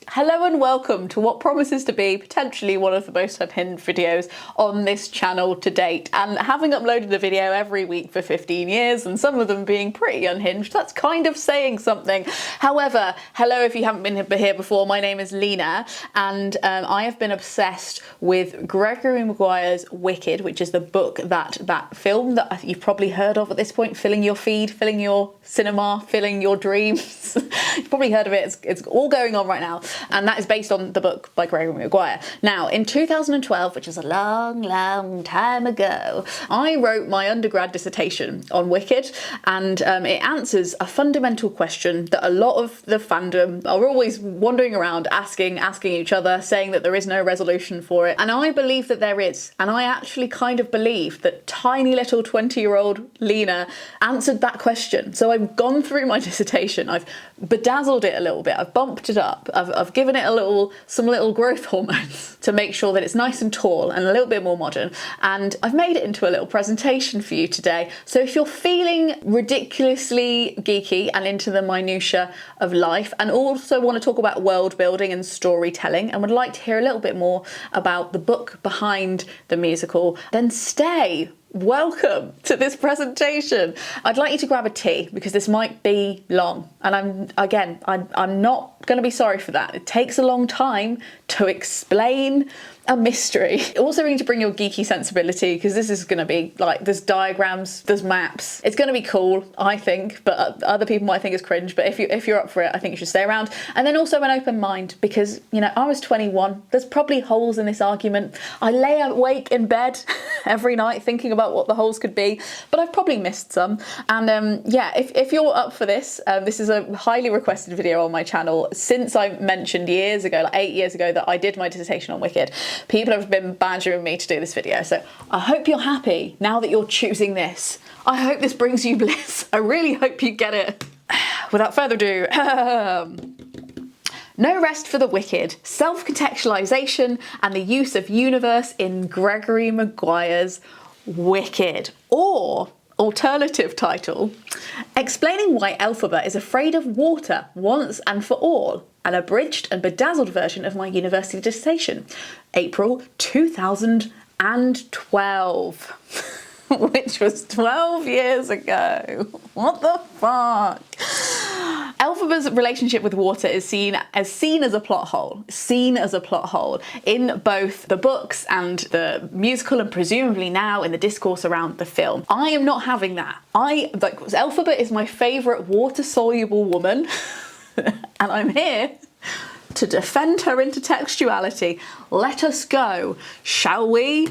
Hello and welcome to what promises to be potentially one of the most unhinged videos on this channel to date. And having uploaded a video every week for 15 years and some of them being pretty unhinged, that's kind of saying something. However, hello if you haven't been here before, my name is Lena and I have been obsessed with Gregory Maguire's Wicked, which is the book that film that you've probably heard of at this point, filling your feed, filling your cinema, filling your dreams. You've probably heard of it, it's all going on right now. And that is based on the book by Gregory Maguire. Now, in 2012, which is a long time ago, I wrote my undergrad dissertation on Wicked, and it answers a fundamental question that a lot of the fandom are always wandering around asking each other, saying that there is no resolution for it. And I believe that there is. And I actually kind of believe that tiny little 20-year-old Lena answered that question. So I've gone through my dissertation, I've bedazzled it a little bit, I've bumped it up, I've given it some little growth hormones to make sure that it's nice and tall and a little bit more modern, and I've made it into a little presentation for you today. So if you're feeling ridiculously geeky and into the minutiae of life and also want to talk about world building and storytelling and would like to hear a little bit more about the book behind the musical, then stay. Welcome to this presentation. I'd like you to grab a tea because this might be long, and I'm not going to be sorry for that. It takes a long time to explain a mystery. Also, we need to bring your geeky sensibility because this is going to be like, there's diagrams, there's maps. It's going to be cool, I think, but other people might think it's cringe. But if you're up for it, I think you should stay around. And then also an open mind because, you know, I was 21. There's probably holes in this argument. I lay awake in bed every night thinking about what the holes could be, but I've probably missed some. And yeah, if you're up for this, this is a highly requested video on my channel since I mentioned years ago, like 8 years ago, that I did my dissertation on Wicked. People have been badgering me to do this video, so I hope you're happy now that you're choosing this. I hope this brings you bliss. I really hope you get it. Without further ado, no rest for the wicked, self-contextualization and the use of universe in Gregory Maguire's Wicked. Or, alternative title, explaining why Elphaba is afraid of water once and for all. An abridged and bedazzled version of my university dissertation, April 2012, which was 12 years ago. What the fuck? Elphaba's relationship with water is seen as a plot hole, in both the books and the musical, and presumably now in the discourse around the film. I am not having that. Elphaba is my favourite water-soluble woman. And I'm here to defend her intertextuality. Let us go, shall we?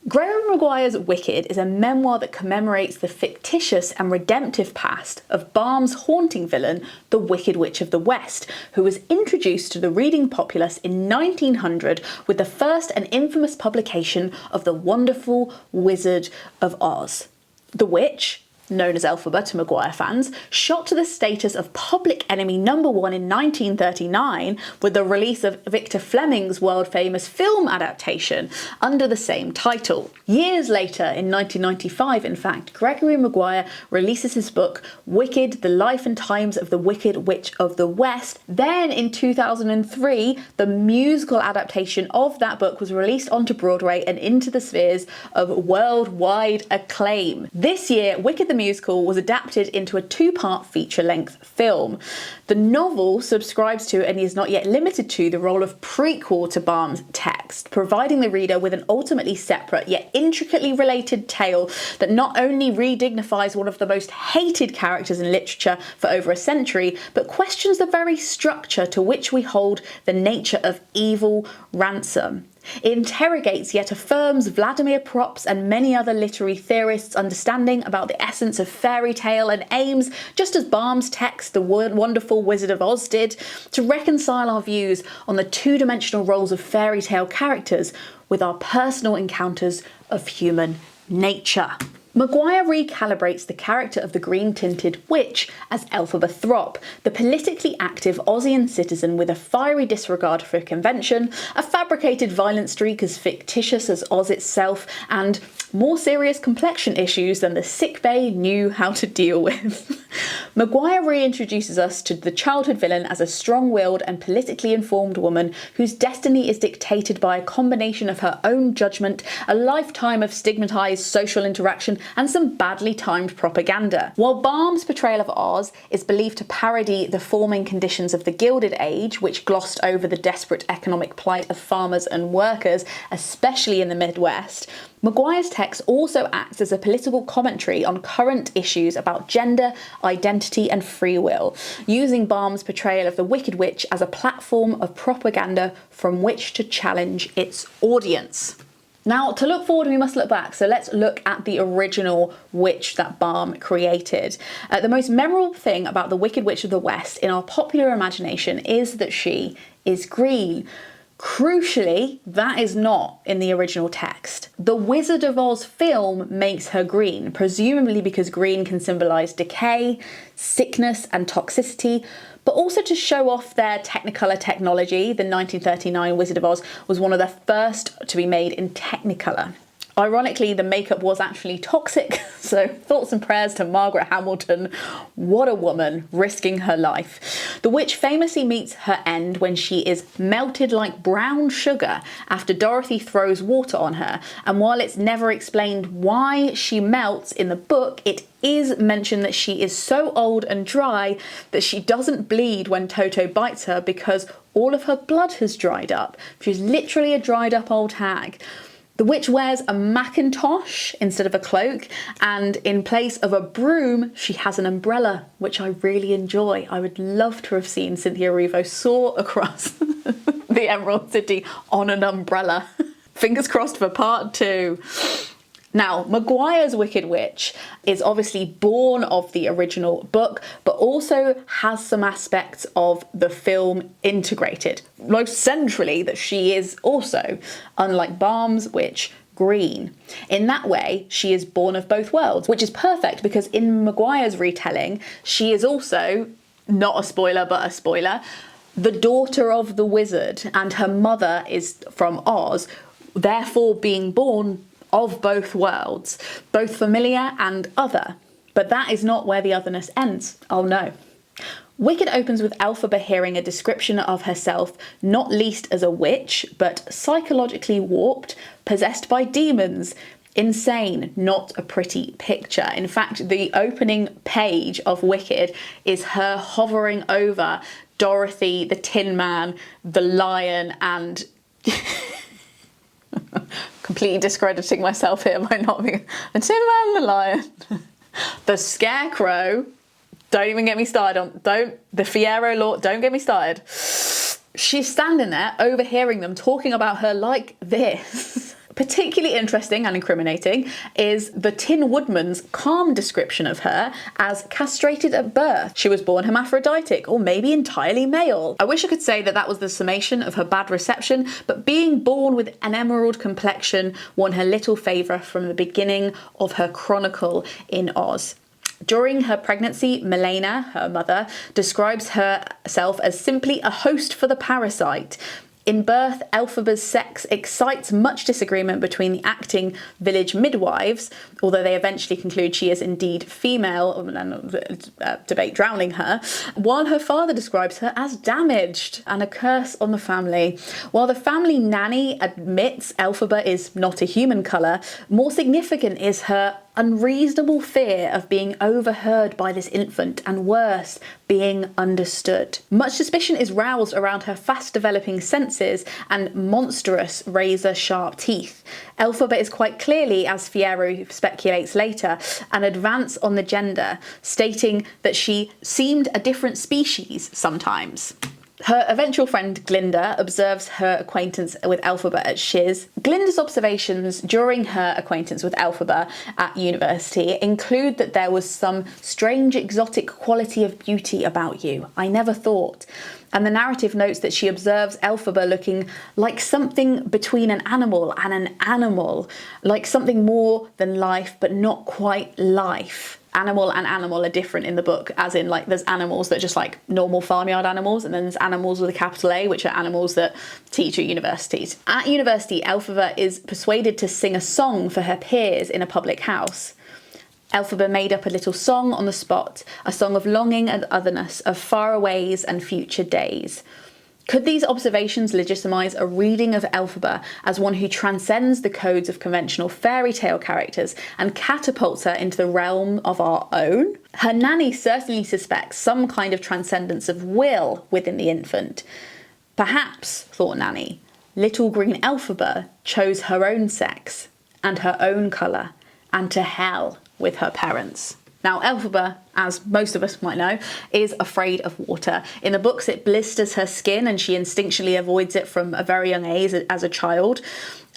Gregory Maguire's Wicked is a memoir that commemorates the fictitious and redemptive past of Baum's haunting villain, the Wicked Witch of the West, who was introduced to the reading populace in 1900 with the first and infamous publication of The Wonderful Wizard of Oz. The witch, known as Elphaba to Maguire fans, shot to the status of public enemy #1 in 1939 with the release of Victor Fleming's world-famous film adaptation under the same title. Years later, in 1995 in fact, Gregory Maguire releases his book Wicked, The Life and Times of the Wicked Witch of the West. Then in 2003, the musical adaptation of that book was released onto Broadway and into the spheres of worldwide acclaim. This year, Wicked the Musical was adapted into a 2-part feature-length film. The novel subscribes to, and is not yet limited to, the role of prequel to Baum's text, providing the reader with an ultimately separate yet intricately related tale that not only redignifies one of the most hated characters in literature for over a century, but questions the very structure to which we hold the nature of evil ransom. It interrogates yet affirms Vladimir Prop's and many other literary theorists' understanding about the essence of fairy tale and aims, just as Baum's text The Wonderful Wizard of Oz did, to reconcile our views on the two-dimensional roles of fairy tale characters with our personal encounters of human nature. Maguire recalibrates the character of the green-tinted witch as Elphaba Throp, the politically active Ozian citizen with a fiery disregard for convention, a fabricated violent streak as fictitious as Oz itself, and more serious complexion issues than the sickbay knew how to deal with. Maguire reintroduces us to the childhood villain as a strong-willed and politically informed woman whose destiny is dictated by a combination of her own judgment, a lifetime of stigmatised social interaction, and some badly timed propaganda. While Baum's portrayal of Oz is believed to parody the forming conditions of the Gilded Age, which glossed over the desperate economic plight of farmers and workers, especially in the Midwest, Maguire's text also acts as a political commentary on current issues about gender, identity, and free will, using Baum's portrayal of the Wicked Witch as a platform of propaganda from which to challenge its audience. Now, to look forward, we must look back. So let's look at the original witch that Baum created. The most memorable thing about the Wicked Witch of the West in our popular imagination is that she is green. Crucially, that is not in the original text. The Wizard of Oz film makes her green, presumably because green can symbolise decay, sickness and toxicity, but also to show off their Technicolor technology. The 1939 Wizard of Oz was one of the first to be made in Technicolor. Ironically, the makeup was actually toxic, so thoughts and prayers to Margaret Hamilton. What a woman, risking her life. The witch famously meets her end when she is melted like brown sugar after Dorothy throws water on her, and while it's never explained why she melts in the book, it is mentioned that she is so old and dry that she doesn't bleed when Toto bites her because all of her blood has dried up. She's literally a dried up old hag. The witch wears a Macintosh instead of a cloak, and in place of a broom, she has an umbrella, which I really enjoy. I would love to have seen Cynthia Erivo soar across the Emerald City on an umbrella. Fingers crossed for part 2. Now, Maguire's Wicked Witch is obviously born of the original book, but also has some aspects of the film integrated. Most centrally, that she is also, unlike Baum's witch, green. In that way, she is born of both worlds, which is perfect because in Maguire's retelling, she is also, not a spoiler, but a spoiler, the daughter of the wizard, and her mother is from Oz, therefore being born of both worlds, both familiar and other. But that is not where the otherness ends. Oh no. Wicked opens with Elphaba hearing a description of herself, not least as a witch, but psychologically warped, possessed by demons. Insane, not a pretty picture. In fact, the opening page of Wicked is her hovering over Dorothy, the Tin Man, the lion, and completely discrediting myself here by not being the Tin Man, the lion, the Scarecrow. Don't even get me started on the Fiyero Lord. Don't get me started. She's standing there overhearing them talking about her like this. Particularly interesting and incriminating is the Tin Woodman's calm description of her as castrated at birth. She was born hermaphroditic, or maybe entirely male. I wish I could say that that was the summation of her bad reception, but being born with an emerald complexion won her little favour from the beginning of her chronicle in Oz. During her pregnancy, Milena, her mother, describes herself as simply a host for the parasite. In birth, Elphaba's sex excites much disagreement between the acting village midwives, although they eventually conclude she is indeed female, and debate drowning her, while her father describes her as damaged and a curse on the family. While the family nanny admits Elphaba is not a human colour, more significant is her unreasonable fear of being overheard by this infant, and worse, being understood. Much suspicion is roused around her fast-developing senses and monstrous razor-sharp teeth. Elphaba is quite clearly, as Fiyero speculates later, an advance on the gender, stating that she seemed a different species sometimes. Her eventual friend Glinda observes her acquaintance with Elphaba at Shiz. Glinda's observations during her acquaintance with Elphaba at university include that there was some strange exotic quality of beauty about you. I never thought. And the narrative notes that she observes Elphaba looking like something between an animal and an animal, like something more than life but not quite life. Animal and animal are different in the book, as in like there's animals that are just like normal farmyard animals, and then there's animals with a capital A, which are animals that teach at universities. At university, Elphaba is persuaded to sing a song for her peers in a public house. Elphaba made up a little song on the spot, a song of longing and otherness, of faraways and future days. Could these observations legitimise a reading of Elphaba as one who transcends the codes of conventional fairy tale characters and catapults her into the realm of our own? Her nanny certainly suspects some kind of transcendence of will within the infant. Perhaps, thought Nanny, little green Elphaba chose her own sex and her own colour, and to hell with her parents. Now, Elphaba, as most of us might know, is afraid of water. In the books, it blisters her skin and she instinctually avoids it from a very young age as a child.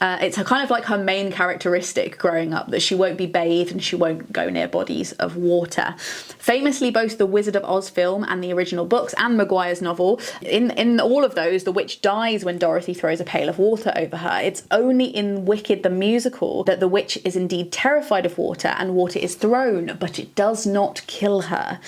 It's kind of like her main characteristic growing up, that she won't be bathed and she won't go near bodies of water. Famously, both the Wizard of Oz film and the original books and Maguire's novel, in all of those, the witch dies when Dorothy throws a pail of water over her. It's only in Wicked the musical that the witch is indeed terrified of water and water is thrown, but it does not kill her.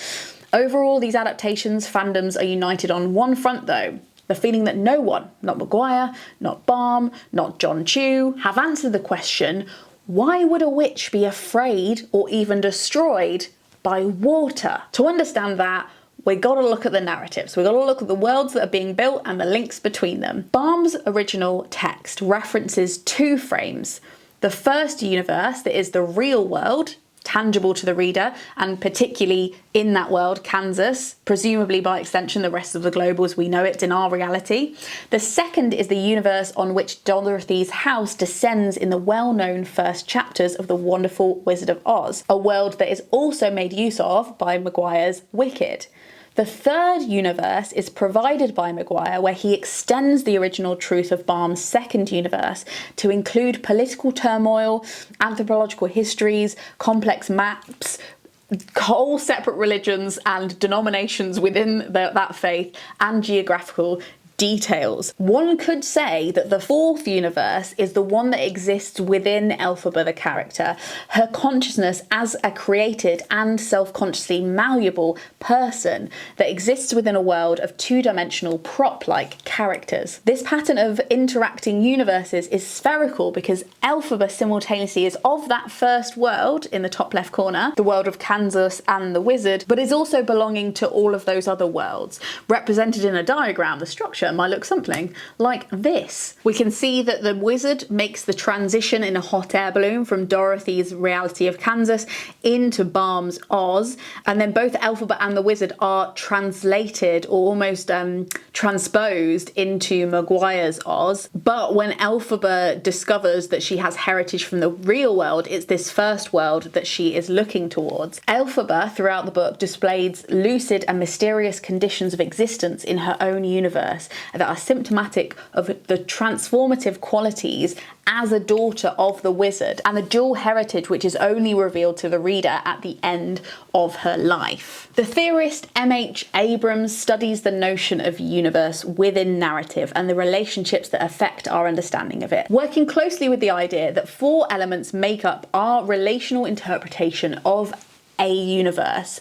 Overall, these adaptations, fandoms are united on one front though: the feeling that no one, not Maguire, not Baum, not John Chu, have answered the question, why would a witch be afraid or even destroyed by water? To understand that, we gotta look at the narratives. We gotta look at the worlds that are being built and the links between them. Baum's original text references two frames. The first universe, that is the real world, tangible to the reader, and particularly in that world, Kansas, presumably by extension the rest of the globe as we know it in our reality. The second is the universe on which Dorothy's house descends in the well-known first chapters of The Wonderful Wizard of Oz, a world that is also made use of by Maguire's Wicked. The third universe is provided by Maguire, where he extends the original truth of Baum's second universe to include political turmoil, anthropological histories, complex maps, whole separate religions and denominations within that faith, and geographical details. One could say that the fourth universe is the one that exists within Elphaba the character, her consciousness as a created and self-consciously malleable person that exists within a world of two-dimensional prop-like characters. This pattern of interacting universes is spherical because Elphaba simultaneously is of that first world in the top left corner, the world of Kansas and the wizard, but is also belonging to all of those other worlds. Represented in a diagram, the structure might look something like this. We can see that the wizard makes the transition in a hot air balloon from Dorothy's reality of Kansas into Baum's Oz, and then both Elphaba and the wizard are translated or almost transposed into Maguire's Oz. But when Elphaba discovers that she has heritage from the real world, it's this first world that she is looking towards. Elphaba, throughout the book, displays lucid and mysterious conditions of existence in her own universe that are symptomatic of the transformative qualities as a daughter of the wizard and the dual heritage which is only revealed to the reader at the end of her life. The theorist M.H. Abrams studies the notion of universe within narrative and the relationships that affect our understanding of it, working closely with the idea that four elements make up our relational interpretation of a universe: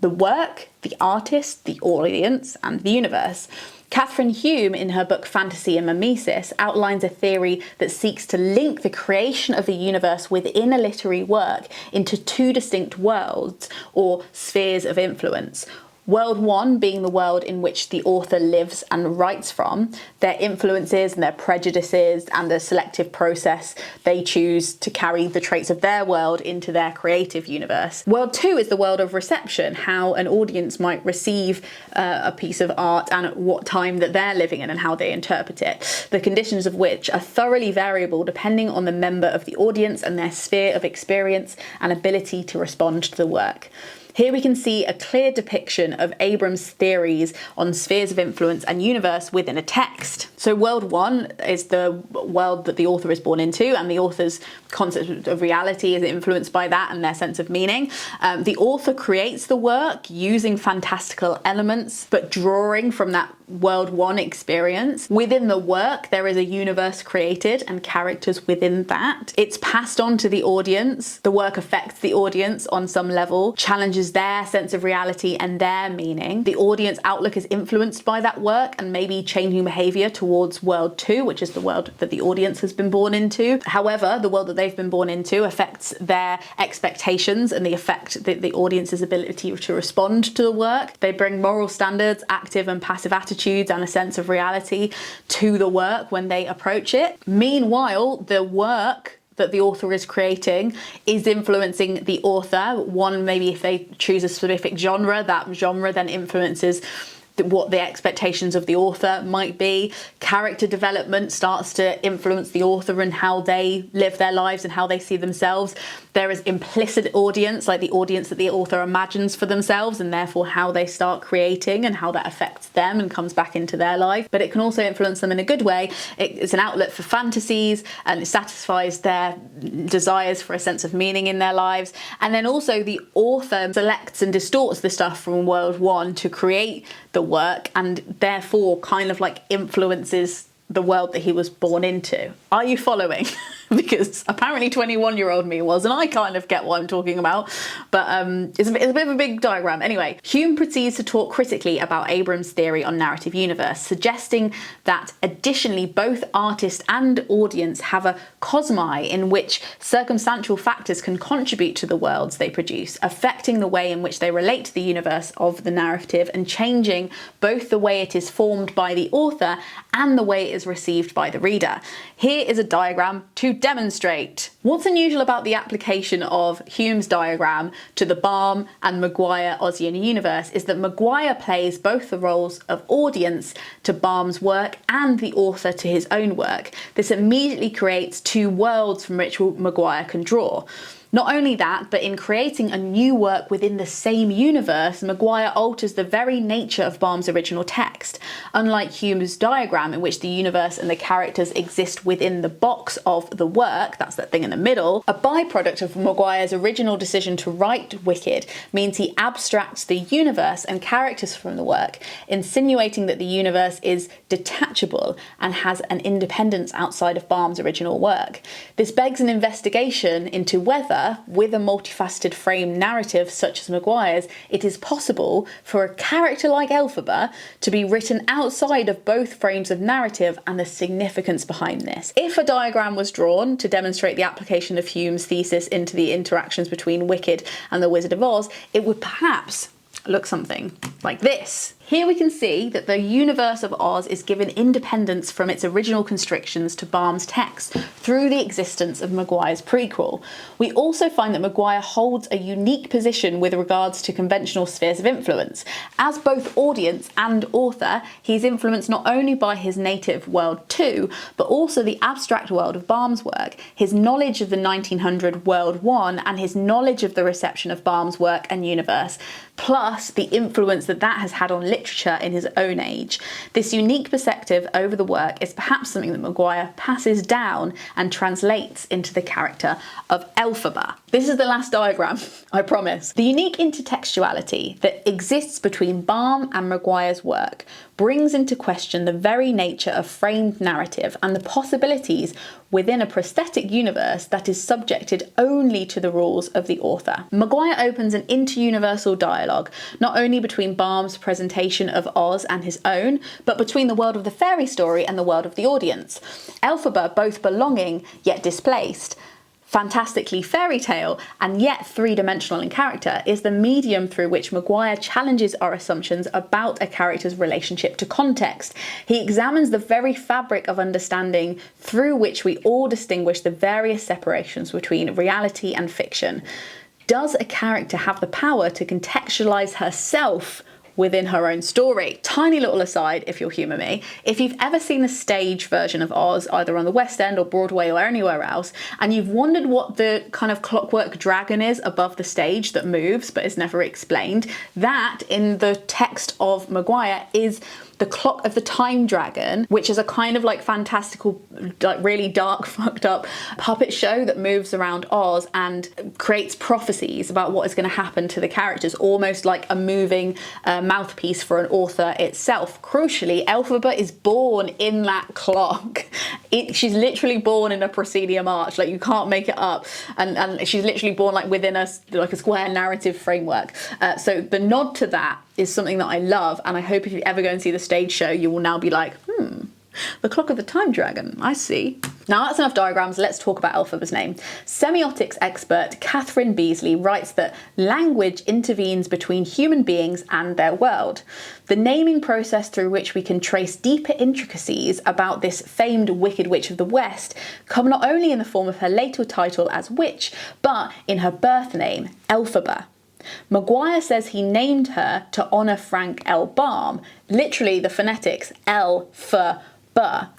the work, the artist, the audience, and the universe. Catherine Hume, in her book Fantasy and Mimesis, outlines a theory that seeks to link the creation of the universe within a literary work into two distinct worlds, or spheres of influence. World one being the world in which the author lives and writes from, their influences and their prejudices and the selective process they choose to carry the traits of their world into their creative universe. World two is the world of reception, how an audience might receive a piece of art and at what time that they're living in and how they interpret it, the conditions of which are thoroughly variable depending on the member of the audience and their sphere of experience and ability to respond to the work. Here we can see a clear depiction of Abrams' theories on spheres of influence and universe within a text. So world one is the world that the author is born into, and the author's concept of reality is influenced by that and their sense of meaning. The author creates the work using fantastical elements, but drawing from that world one experience. Within the work, there is a universe created and characters within that. It's passed on to the audience. The work affects the audience on some level, challenges their sense of reality and their meaning. The audience outlook is influenced by that work and maybe changing behavior towards world two, which is the world that the audience has been born into. However, the world that they've been born into affects their expectations and the the audience's ability to respond to the work. They bring moral standards, active and passive attitudes, and a sense of reality to the work when they approach it. Meanwhile, the work that the author is creating is influencing the author. One, maybe if they choose a specific genre, that genre then influences what the expectations of the author might be. Character development starts to influence the author and how they live their lives and how they see themselves. There is implicit audience, like the audience that the author imagines for themselves, and therefore how they start creating and how that affects them and comes back into their life. But it can also influence them in a good way. It's an outlet for fantasies, and it satisfies their desires for a sense of meaning in their lives. And then also the author selects and distorts the stuff from world one to create the work, and therefore kind of like influences the world that he was born into. Are you following? Because apparently 21-year-old me was, and I kind of get what I'm talking about, but it's a bit of a big diagram. Anyway, Hume proceeds to talk critically about Abrams' theory on narrative universe, suggesting that additionally both artist and audience have a cosmi in which circumstantial factors can contribute to the worlds they produce, affecting the way in which they relate to the universe of the narrative and changing both the way it is formed by the author and the way it is received by the reader. Here is a diagram to demonstrate. What's unusual about the application of Hume's diagram to the Baum and Maguire Ozian universe is that Maguire plays both the roles of audience to Baum's work and the author to his own work. This immediately creates two worlds from which Maguire can draw. Not only that, but in creating a new work within the same universe, Maguire alters the very nature of Baum's original text. Unlike Hume's diagram, in which the universe and the characters exist within the box of the work, that's that thing in the middle, a byproduct of Maguire's original decision to write Wicked means he abstracts the universe and characters from the work, insinuating that the universe is detachable and has an independence outside of Baum's original work. This begs an investigation into whether, with a multifaceted frame narrative such as Maguire's, it is possible for a character like Elphaba to be written outside of both frames of narrative and the significance behind this. If a diagram was drawn to demonstrate the application of Hume's thesis into the interactions between Wicked and the Wizard of Oz, it would perhaps look something like this. Here we can see that the universe of Oz is given independence from its original constrictions to Baum's text through the existence of Maguire's prequel. We also find that Maguire holds a unique position with regards to conventional spheres of influence. As both audience and author, he's influenced not only by his native world too, but also the abstract world of Baum's work, his knowledge of the 1900 world one, and his knowledge of the reception of Baum's work and universe, plus the influence that that has had on literature in his own age. This unique perspective over the work is perhaps something that Maguire passes down and translates into the character of Elphaba. This is the last diagram, I promise. The unique intertextuality that exists between Baum and Maguire's work brings into question the very nature of framed narrative and the possibilities within a prosthetic universe that is subjected only to the rules of the author. Maguire opens an inter-universal dialogue, not only between Baum's presentation of Oz and his own, but between the world of the fairy story and the world of the audience. Elphaba both belonging yet displaced, fantastically fairy tale and yet three-dimensional in character, is the medium through which Maguire challenges our assumptions about a character's relationship to context. He examines the very fabric of understanding through which we all distinguish the various separations between reality and fiction. Does a character have the power to contextualize herself within her own story. Tiny little aside, if you'll humour me, if you've ever seen the stage version of Oz, either on the West End or Broadway or anywhere else, and you've wondered what the kind of clockwork dragon is above the stage that moves but is never explained, that in the text of Maguire is the Clock of the Time Dragon, which is a kind of like fantastical, like really dark, fucked up puppet show that moves around Oz and creates prophecies about what is going to happen to the characters, almost like a moving mouthpiece for an author itself. Crucially, Elphaba is born in that clock. She's literally born in a proscenium arch, like you can't make it up, and she's literally born like within a square narrative framework. So the nod to that is something that I love, and I hope if you ever go and see the stage show, you will now be like, the Clock of the Time Dragon, I see. Now that's enough diagrams, let's talk about Elphaba's name. Semiotics expert Catherine Beasley writes that language intervenes between human beings and their world. The naming process through which we can trace deeper intricacies about this famed Wicked Witch of the West come not only in the form of her later title as witch, but in her birth name, Elphaba. Maguire says he named her to honour Frank L. Baum, literally the phonetics Elphaba.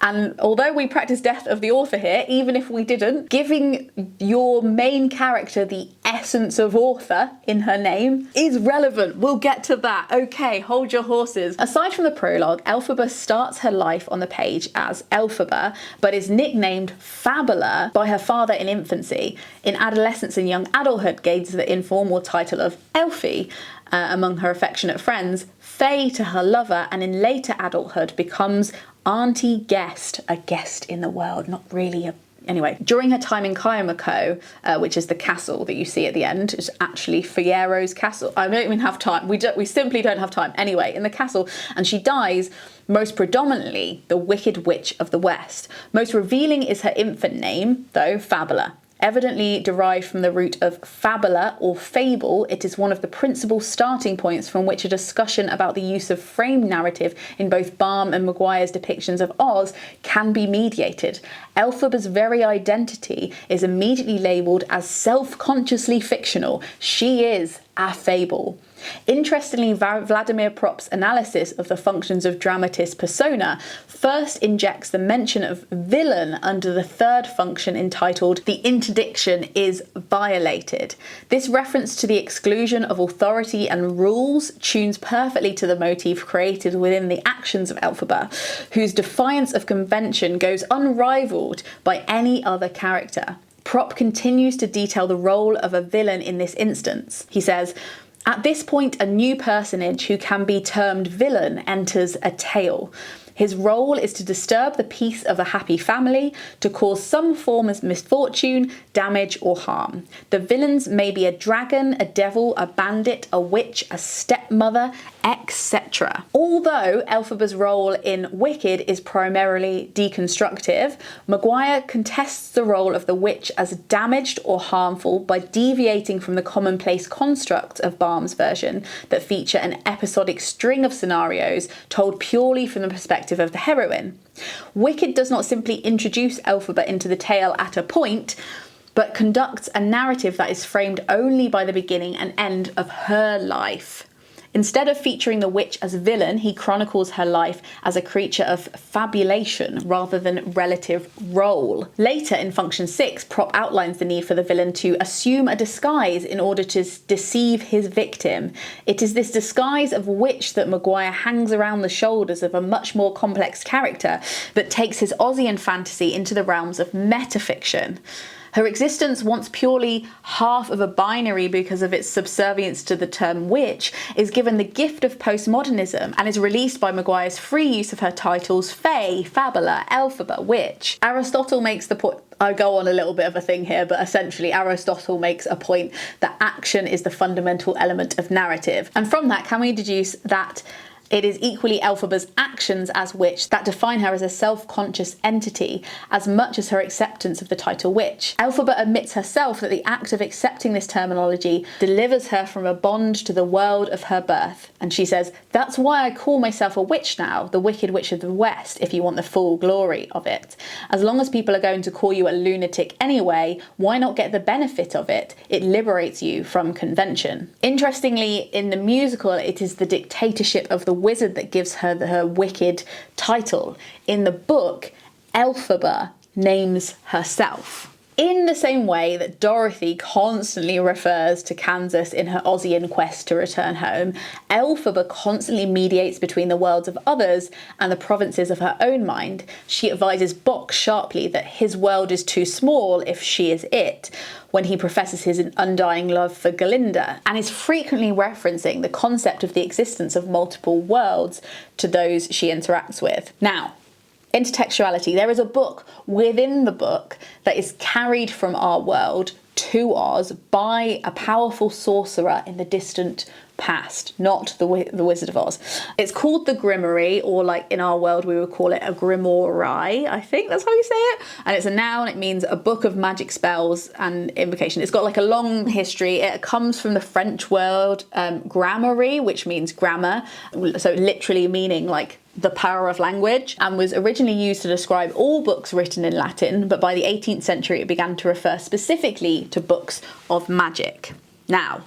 And although we practice death of the author here, even if we didn't, giving your main character the essence of author in her name is relevant. We'll get to that. Okay, hold your horses. Aside from the prologue, Elphaba starts her life on the page as Elphaba, but is nicknamed Fabula by her father in infancy. In adolescence and young adulthood, gains the informal title of Elfie among her affectionate friends, Faye to her lover, and in later adulthood becomes Auntie Guest, a guest in the world, not really a... Anyway, during her time in Kayamako, which is the castle that you see at the end, is actually Fiero's castle. I don't even have time. We simply don't have time. Anyway, in the castle, and she dies most predominantly the Wicked Witch of the West. Most revealing is her infant name, though, Fabula. Evidently derived from the root of fabula or fable, it is one of the principal starting points from which a discussion about the use of framed narrative in both Baum and Maguire's depictions of Oz can be mediated. Elphaba's very identity is immediately labelled as self-consciously fictional. She is a fable. Interestingly, Vladimir Prop's analysis of the functions of dramatist persona first injects the mention of villain under the third function entitled "The interdiction is violated." This reference to the exclusion of authority and rules tunes perfectly to the motif created within the actions of Elphaba, whose defiance of convention goes unrivaled by any other character. Prop continues to detail the role of a villain in this instance. He says, "At this point, a new personage who can be termed villain enters a tale. His role is to disturb the peace of a happy family, to cause some form of misfortune, damage, or harm. The villains may be a dragon, a devil, a bandit, a witch, a stepmother, etc." Although Elphaba's role in Wicked is primarily deconstructive, Maguire contests the role of the witch as damaged or harmful by deviating from the commonplace construct of Baum's version that feature an episodic string of scenarios told purely from the perspective of the heroine. Wicked does not simply introduce Elphaba into the tale at a point, but conducts a narrative that is framed only by the beginning and end of her life. Instead of featuring the witch as villain, he chronicles her life as a creature of fabulation rather than relative role. Later in Function 6, Prop outlines the need for the villain to assume a disguise in order to deceive his victim. It is this disguise of witch that Maguire hangs around the shoulders of a much more complex character that takes his Ozian fantasy into the realms of metafiction. Her existence, once purely half of a binary because of its subservience to the term witch, is given the gift of postmodernism and is released by Maguire's free use of her titles Fae, Fabula, Elphaba, Witch. Aristotle makes the point... I go on a little bit of a thing here, but essentially Aristotle makes a point that action is the fundamental element of narrative. And from that, can we deduce that It is equally Elphaba's actions as witch that define her as a self-conscious entity as much as her acceptance of the title witch. Elphaba admits herself that the act of accepting this terminology delivers her from a bond to the world of her birth. And she says, "That's why I call myself a witch now, the Wicked Witch of the West, if you want the full glory of it. As long as people are going to call you a lunatic anyway, why not get the benefit of it? It liberates you from convention." Interestingly, in the musical, it is the dictatorship of the wizard that gives her her wicked title. In the book, Elphaba names herself. In the same way that Dorothy constantly refers to Kansas in her Ozian quest to return home, Elphaba constantly mediates between the worlds of others and the provinces of her own mind. She advises Box sharply that his world is too small if she is it, when he professes his undying love for Galinda, and is frequently referencing the concept of the existence of multiple worlds to those she interacts with. Now, intertextuality. There is a book within the book that is carried from our world to Oz by a powerful sorcerer in the distant past, not the Wizard of Oz. It's called the Grimoire, or like in our world we would call it a grimoire, I think that's how you say it. And it's a noun, it means a book of magic spells and invocation. It's got like a long history. It comes from the French word grammaire, which means grammar, so literally meaning like the power of language, and was originally used to describe all books written in Latin, but by the 18th century it began to refer specifically to books of magic. Now,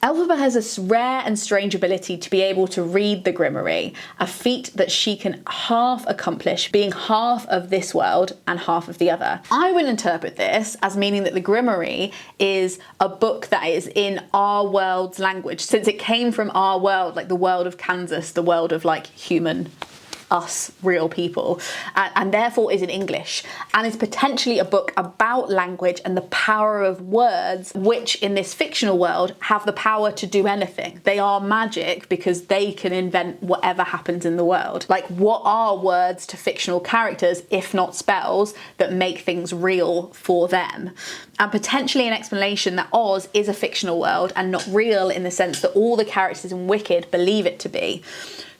Elphaba has a rare and strange ability to be able to read the Grimoire, a feat that she can half accomplish, being half of this world and half of the other. I will interpret this as meaning that the Grimoire is a book that is in our world's language, since it came from our world, like the world of Kansas, the world of like human us real people, and therefore is in English, and is potentially a book about language and the power of words, which in this fictional world have the power to do anything. They are magic because they can invent whatever happens in the world. Like, what are words to fictional characters if not spells that make things real for them? And potentially an explanation that Oz is a fictional world and not real in the sense that all the characters in Wicked believe it to be.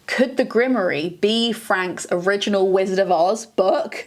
Could the Grimoire be Frank's original Wizard of Oz book?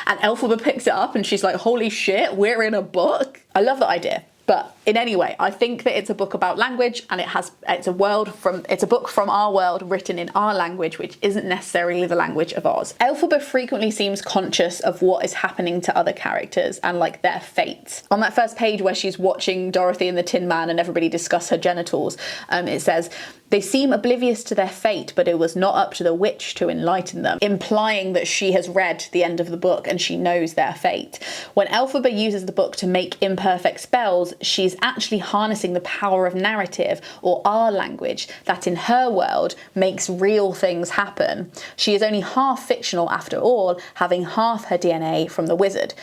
And Elphaba picks it up and she's like, holy shit, we're in a book? I love that idea. But in any way, I think that it's a book about language, and it's a book from our world written in our language, which isn't necessarily the language of Oz. Elphaba frequently seems conscious of what is happening to other characters and like their fates. On that first page where she's watching Dorothy and the Tin Man and everybody discuss her genitals, it says, "They seem oblivious to their fate, but it was not up to the witch to enlighten them," implying that she has read the end of the book and she knows their fate. When Elphaba uses the book to make imperfect spells, she's actually harnessing the power of narrative, or our language, that in her world makes real things happen. She is only half fictional after all, having half her DNA from the wizard.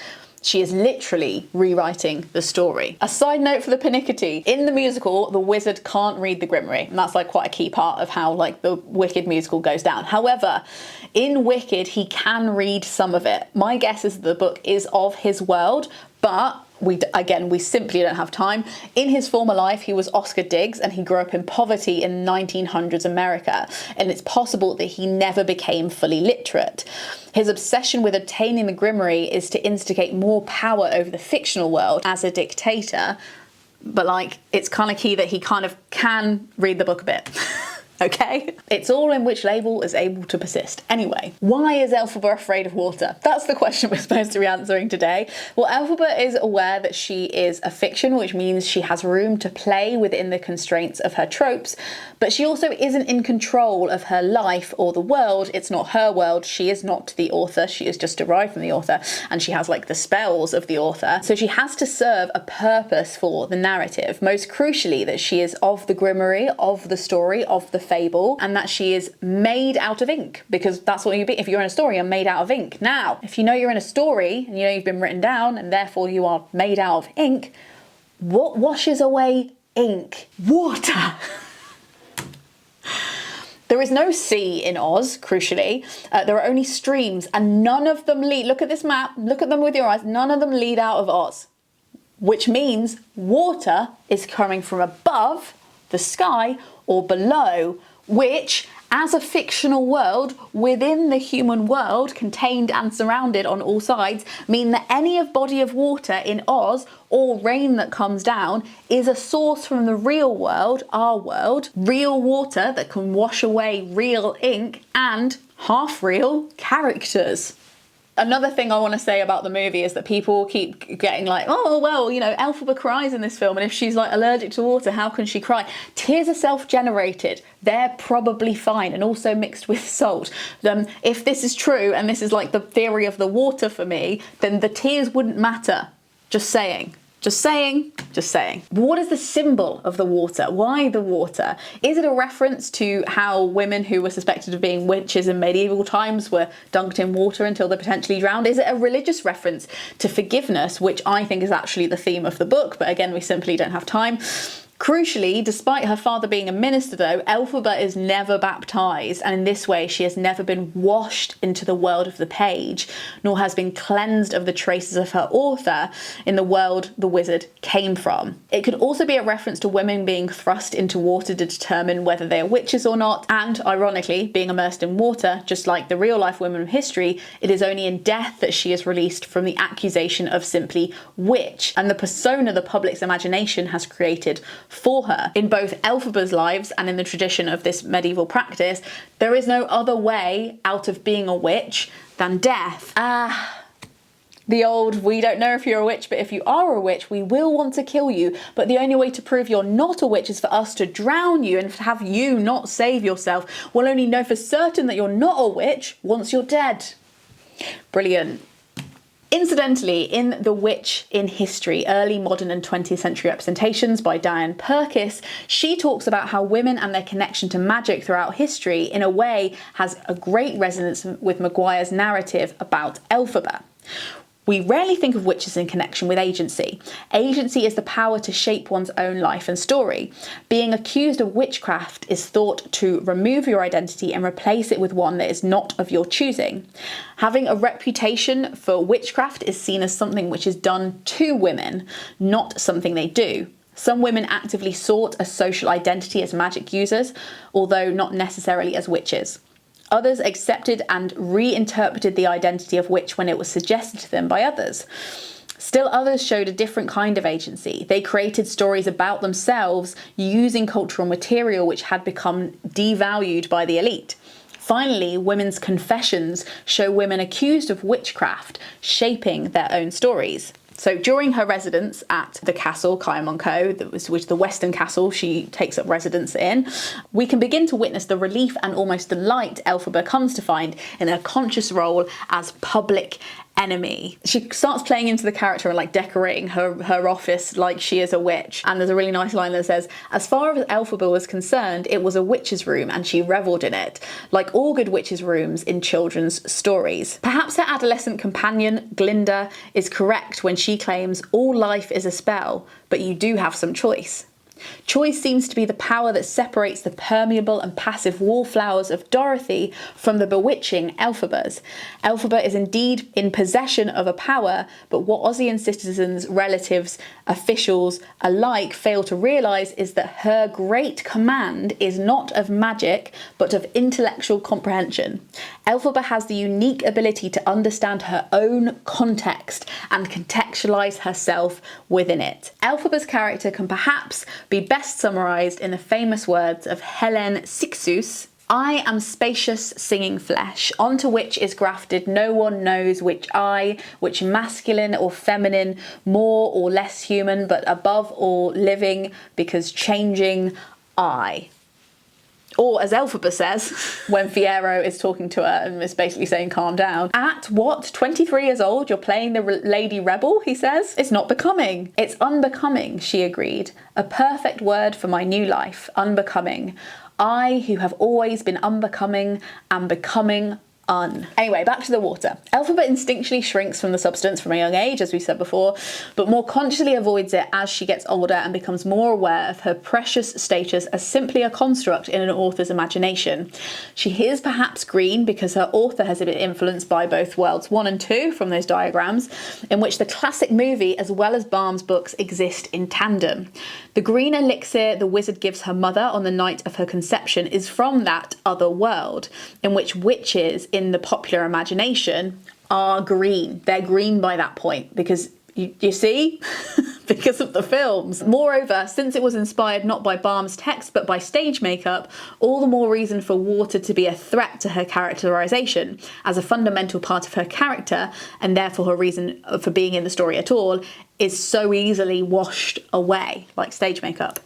She is literally rewriting the story. A side note for the pernickety. In the musical, the wizard can't read the Grimoire, and that's like quite a key part of how like the Wicked musical goes down. However, in Wicked, he can read some of it. My guess is that the book is of his world, but we simply don't have time. In his former life, he was Oscar Diggs, and he grew up in poverty in 1900s America, and it's possible that he never became fully literate. His obsession with obtaining the Grimoire is to instigate more power over the fictional world as a dictator, but like, it's kind of key that he kind of can read the book a bit. Okay? It's all in which label is able to persist. Anyway, why is Elphaba afraid of water? That's the question we're supposed to be answering today. Well, Elphaba is aware that she is a fiction, which means she has room to play within the constraints of her tropes, but she also isn't in control of her life or the world. It's not her world. She is not the author. She is just derived from the author, and she has like the spells of the author. So she has to serve a purpose for the narrative. Most crucially, that she is of the Grimoire, of the story, of the fable, and that she is made out of ink, because that's what you be. If you're in a story, you're made out of ink. Now, if you know you're in a story and you know you've been written down and therefore you are made out of ink, what washes away ink? Water. There is no sea in Oz, crucially. There are only streams, and none of them lead. Look at this map, look at them with your eyes. None of them lead out of Oz, which means water is coming from above the sky or below, which, as a fictional world within the human world, contained and surrounded on all sides, mean that any body of water in Oz or rain that comes down is a source from the real world, our world, real water that can wash away real ink and half-real characters. Another thing I want to say about the movie is that people keep getting like, oh, well, you know, Elphaba cries in this film, and if she's like allergic to water, how can she cry? Tears are self-generated. They're probably fine, and also mixed with salt. If this is true, and this is like the theory of the water for me, then the tears wouldn't matter. Just saying. Just saying, just saying. What is the symbol of the water? Why the water? Is it a reference to how women who were suspected of being witches in medieval times were dunked in water until they potentially drowned? Is it a religious reference to forgiveness, which I think is actually the theme of the book, but again, we simply don't have time. Crucially, despite her father being a minister though, Elphaba is never baptised, and in this way she has never been washed into the world of the page, nor has been cleansed of the traces of her author in the world the wizard came from. It could also be a reference to women being thrust into water to determine whether they are witches or not, and ironically, being immersed in water, just like the real-life women of history, it is only in death that she is released from the accusation of simply witch, and the persona the public's imagination has created for her. In both Elphaba's lives and in the tradition of this medieval practice, there is no other way out of being a witch than death. The old, we don't know if you're a witch, but if you are a witch, we will want to kill you. But the only way to prove you're not a witch is for us to drown you and to have you not save yourself. We'll only know for certain that you're not a witch once you're dead. Brilliant. Incidentally, in The Witch in History, Early Modern and 20th Century Representations by Diane Purkis, she talks about how women and their connection to magic throughout history, in a way, has a great resonance with Maguire's narrative about Elphaba. We rarely think of witches in connection with agency. Agency is the power to shape one's own life and story. Being accused of witchcraft is thought to remove your identity and replace it with one that is not of your choosing. Having a reputation for witchcraft is seen as something which is done to women, not something they do. Some women actively sought a social identity as magic users, although not necessarily as witches. Others accepted and reinterpreted the identity of witch when it was suggested to them by others. Still others showed a different kind of agency. They created stories about themselves using cultural material which had become devalued by the elite. Finally, women's confessions show women accused of witchcraft shaping their own stories. So during her residence at the castle, Kyamonko, which is the western castle she takes up residence in, we can begin to witness the relief and almost delight Elphaba comes to find in her conscious role as public enemy. She starts playing into the character and like decorating her office like she is a witch. And there's a really nice line that says, as far as Elphaba was concerned, it was a witch's room and she revelled in it, like all good witches' rooms in children's stories. Perhaps her adolescent companion, Glinda, is correct when she claims all life is a spell, but you do have some choice. Choice seems to be the power that separates the permeable and passive wallflowers of Dorothy from the bewitching Elphabas. Elphaba is indeed in possession of a power, but what Ozian citizens, relatives, officials alike fail to realise is that her great command is not of magic, but of intellectual comprehension. Elphaba has the unique ability to understand her own context and contextualise herself within it. Elphaba's character can perhaps be best summarised in the famous words of Helen Sixus: I am spacious singing flesh, onto which is grafted no one knows which eye, which masculine or feminine, more or less human, but above all living, because changing I. Or as Elphaba says, when Fiyero is talking to her and is basically saying, calm down. At what, 23 years old, you're playing the Lady Rebel, he says? It's not becoming. It's unbecoming, she agreed. A perfect word for my new life, unbecoming. I, who have always been unbecoming, am becoming Anyway, back to the water. Elphaba instinctually shrinks from the substance from a young age, as we said before, but more consciously avoids it as she gets older and becomes more aware of her precious status as simply a construct in an author's imagination. She is perhaps green because her author has been influenced by both Worlds 1 and 2 from those diagrams, in which the classic movie as well as Baum's books exist in tandem. The green elixir the wizard gives her mother on the night of her conception is from that other world, in which witches in the popular imagination are green. They're green by that point because you see, because of the films. Moreover, since it was inspired not by Baum's text but by stage makeup, all the more reason for water to be a threat to her characterization as a fundamental part of her character, and therefore her reason for being in the story at all is so easily washed away, like stage makeup.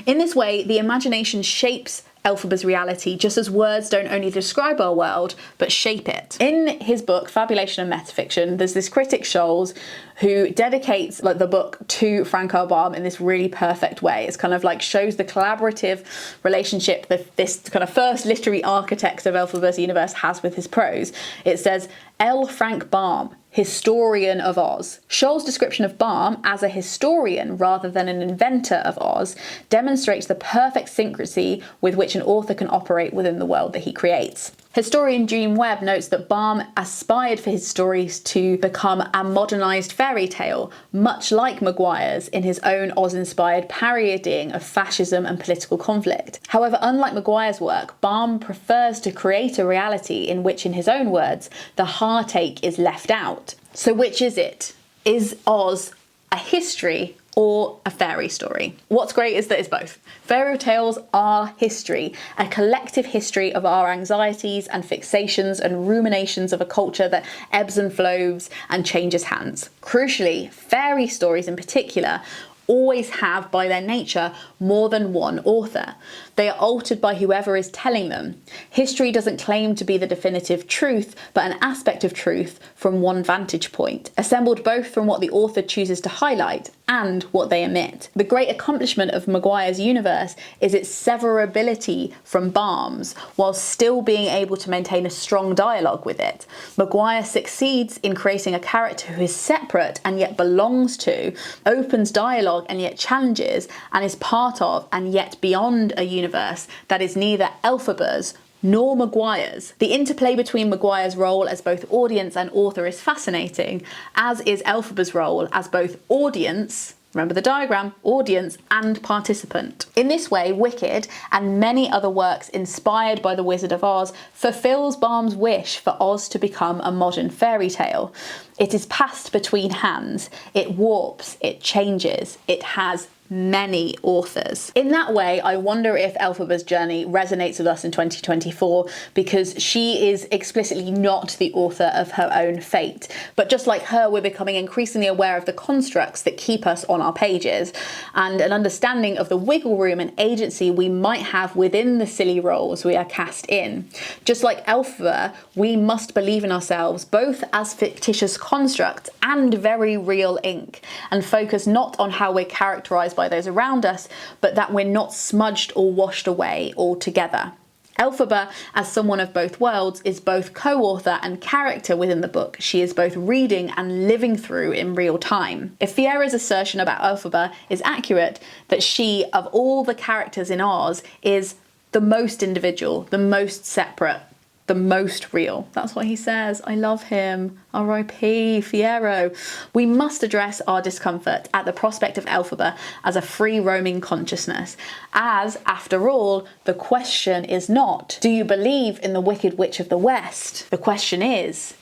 In this way, the imagination shapes Elphaba's reality, just as words don't only describe our world, but shape it. In his book, Fabulation and Metafiction, there's this critic, Scholes, who dedicates the book to Frank L. Baum in this really perfect way. It's kind of like shows the collaborative relationship that this kind of first literary architect of Elphaba's universe has with his prose. It says, L. Frank Baum, historian of Oz. Scholes' description of Baum as a historian rather than an inventor of Oz demonstrates the perfect syncrasy with which an author can operate within the world that he creates. Historian Jean Webb notes that Baum aspired for his stories to become a modernised fairy tale, much like Maguire's in his own Oz-inspired parodying of fascism and political conflict. However, unlike Maguire's work, Baum prefers to create a reality in which, in his own words, the heartache is left out. So which is it? Is Oz a history or a fairy story? What's great is that it's both. Fairy tales are history, a collective history of our anxieties and fixations and ruminations of a culture that ebbs and flows and changes hands. Crucially, fairy stories in particular always have, by their nature, more than one author. They are altered by whoever is telling them. History doesn't claim to be the definitive truth, but an aspect of truth from one vantage point, assembled both from what the author chooses to highlight and what they omit. The great accomplishment of Maguire's universe is its severability from Baum's, while still being able to maintain a strong dialogue with it. Maguire succeeds in creating a character who is separate and yet belongs to, opens dialogue and yet challenges, and is part of and yet beyond a universe that is neither Elphaba's nor Maguire's. The interplay between Maguire's role as both audience and author is fascinating, as is Elphaba's role as both audience, remember the diagram, audience and participant. In this way, Wicked and many other works inspired by The Wizard of Oz fulfills Baum's wish for Oz to become a modern fairy tale. It is passed between hands, it warps, it changes, it has many authors. In that way, I wonder if Elphaba's journey resonates with us in 2024 because she is explicitly not the author of her own fate. But just like her, we're becoming increasingly aware of the constructs that keep us on our pages and an understanding of the wiggle room and agency we might have within the silly roles we are cast in. Just like Elphaba, we must believe in ourselves both as fictitious constructs and very real ink, and focus not on how we're characterized by those around us, but that we're not smudged or washed away altogether. Elphaba, as someone of both worlds, is both co-author and character within the book she is both reading and living through in real time. If Fiera's assertion about Elphaba is accurate, that she, of all the characters in Oz, is the most individual, the most separate, the most real. That's what he says. I love him. R.I.P. Fiero. We must address our discomfort at the prospect of Elphaba as a free-roaming consciousness, as, after all, the question is not, do you believe in the Wicked Witch of the West? The question is,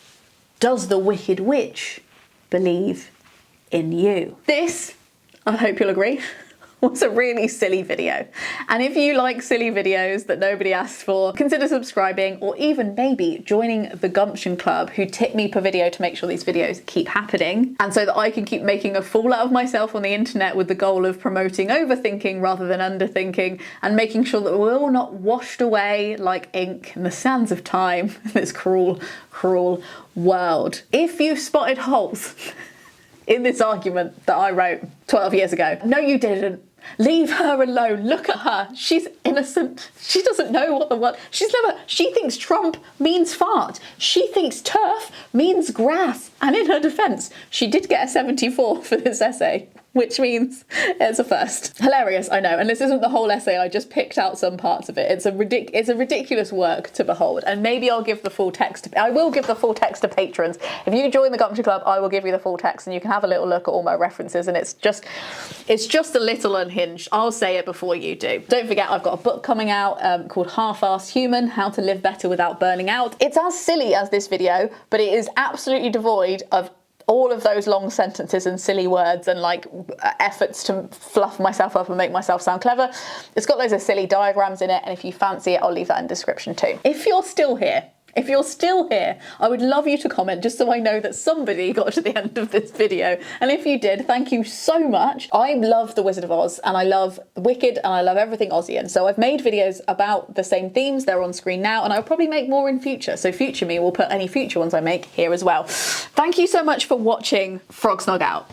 does the Wicked Witch believe in you? This, I hope you'll agree, was a really silly video. And if you like silly videos that nobody asked for, consider subscribing or even maybe joining the Gumption Club, who tip me per video to make sure these videos keep happening. And so that I can keep making a fool out of myself on the internet with the goal of promoting overthinking rather than underthinking and making sure that we're all not washed away like ink in the sands of time in this cruel, cruel world. If you've spotted holes in this argument that I wrote 12 years ago, no you didn't. Leave her alone. Look at her. She's innocent. She doesn't know what the word. She thinks Trump means fart. She thinks turf means grass. And in her defence, she did get a 74 for this essay, which means it's a first. Hilarious, I know. And this isn't the whole essay. I just picked out some parts of it. It's a ridiculous work to behold. And maybe I'll give the full text. I will give the full text to patrons. If you join the Gumtree Club, I will give you the full text, and you can have a little look at all my references. And it's just a little unhinged. I'll say it before you do. Don't forget, I've got a book coming out called Half-Assed Human: How to Live Better Without Burning Out. It's as silly as this video, but it is absolutely devoid of all of those long sentences and silly words and like efforts to fluff myself up and make myself sound clever. It's got loads of silly diagrams in it, and if you fancy it, I'll leave that in the description too. If you're still here, I would love you to comment just so I know that somebody got to the end of this video. And if you did, thank you so much. I love The Wizard of Oz, and I love Wicked, and I love everything Ozian. So I've made videos about the same themes. They're on screen now, and I'll probably make more in future. So future me will put any future ones I make here as well. Thank you so much for watching. Frog Snog out.